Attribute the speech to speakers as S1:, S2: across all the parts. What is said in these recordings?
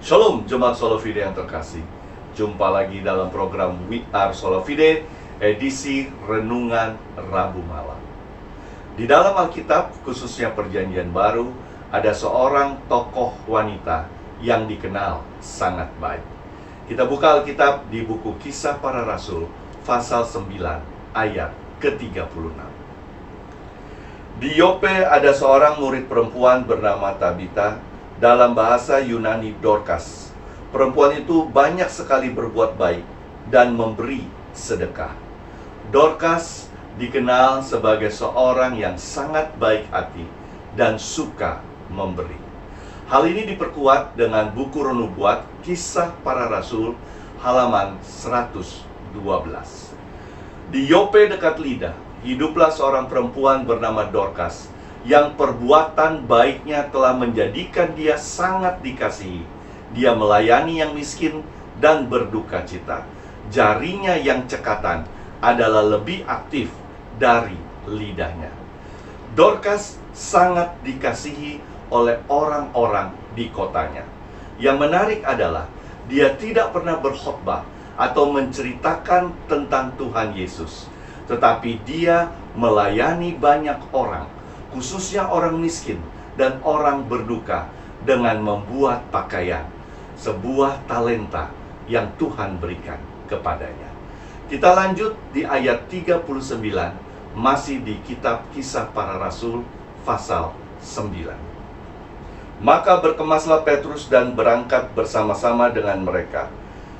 S1: Shalom Jemaat Solo Fide yang terkasih. Jumpa lagi dalam program We Are Solo Fide, edisi Renungan Rabu Malam. Di dalam Alkitab, khususnya Perjanjian Baru, ada seorang tokoh wanita yang dikenal sangat baik. Kita buka Alkitab di buku Kisah Para Rasul, pasal 9, ayat ke-36. Di Yope ada seorang murid perempuan bernama Tabita, dalam bahasa Yunani Dorcas. Perempuan itu banyak sekali berbuat baik dan memberi sedekah. Dorcas dikenal sebagai seorang yang sangat baik hati dan suka memberi. Hal ini diperkuat dengan buku Renubuat Kisah Para Rasul halaman 112. Di Yope dekat Lida, hiduplah seorang perempuan bernama Dorcas yang perbuatan baiknya telah menjadikan dia sangat dikasihi. Dia melayani yang miskin dan berduka cita. Jarinya yang cekatan adalah lebih aktif dari lidahnya. Dorcas sangat dikasihi oleh orang-orang di kotanya. Yang menarik adalah dia tidak pernah berkhotbah atau menceritakan tentang Tuhan Yesus, tetapi dia melayani banyak orang, khususnya orang miskin dan orang berduka, dengan membuat pakaian, sebuah talenta yang Tuhan berikan kepadanya. Kita lanjut di ayat 39, masih di kitab Kisah Para Rasul, pasal 9. Maka berkemaslah Petrus dan berangkat bersama-sama dengan mereka.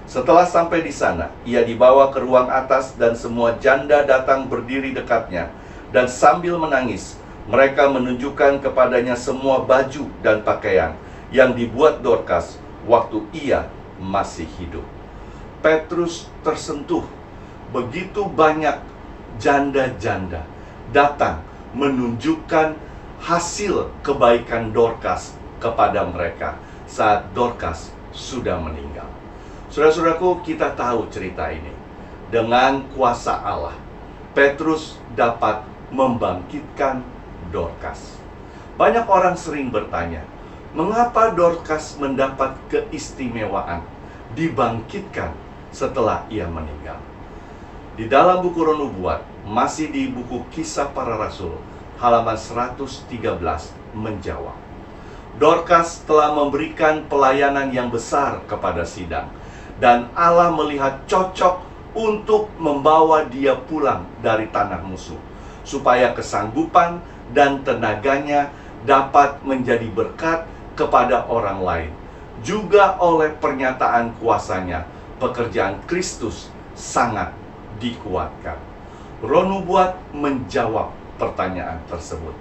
S1: Setelah sampai di sana, ia dibawa ke ruang atas dan semua janda datang berdiri dekatnya, dan sambil menangis, mereka menunjukkan kepadanya semua baju dan pakaian yang dibuat Dorcas waktu ia masih hidup. Petrus tersentuh. Begitu banyak janda-janda datang menunjukkan hasil kebaikan Dorcas kepada mereka saat Dorcas sudah meninggal. Saudara-saudaraku, kita tahu cerita ini. Dengan kuasa Allah, Petrus dapat membangkitkan Dorcas. Banyak orang sering bertanya, mengapa Dorcas mendapat keistimewaan dibangkitkan setelah ia meninggal? Di dalam buku Renubuat, masih di buku Kisah Para Rasul, halaman 113 menjawab, Dorcas telah memberikan pelayanan yang besar kepada sidang, dan Allah melihat cocok untuk membawa dia pulang dari tanah musuh, supaya kesanggupan dan tenaganya dapat menjadi berkat kepada orang lain. Juga oleh pernyataan kuasanya, pekerjaan Kristus sangat dikuatkan. Renubuat menjawab pertanyaan tersebut.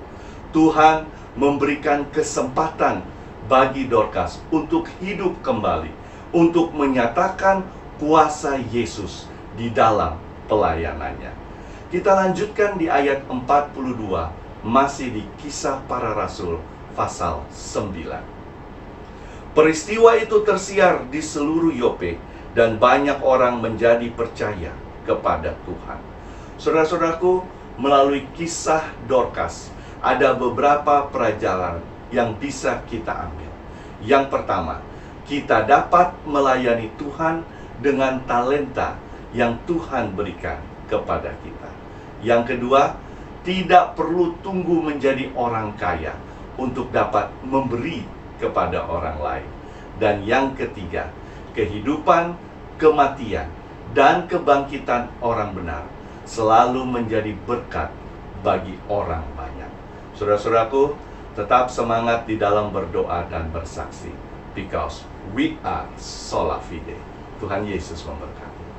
S1: Tuhan memberikan kesempatan bagi Dorcas untuk hidup kembali, untuk menyatakan kuasa Yesus di dalam pelayanannya. Kita lanjutkan di ayat 42, masih di Kisah Para Rasul, pasal 9. Peristiwa itu tersiar di seluruh Yope, dan banyak orang menjadi percaya kepada Tuhan. Saudara-saudaraku, melalui kisah Dorcas, ada beberapa pelajaran yang bisa kita ambil. Yang pertama, kita dapat melayani Tuhan dengan talenta yang Tuhan berikan kepada kita. Yang kedua, tidak perlu tunggu menjadi orang kaya untuk dapat memberi kepada orang lain. Dan yang ketiga, kehidupan, kematian, dan kebangkitan orang benar selalu menjadi berkat bagi orang banyak. Saudara-saudaraku, tetap semangat di dalam berdoa dan bersaksi, because we are Sola Fide. Tuhan Yesus memberkati.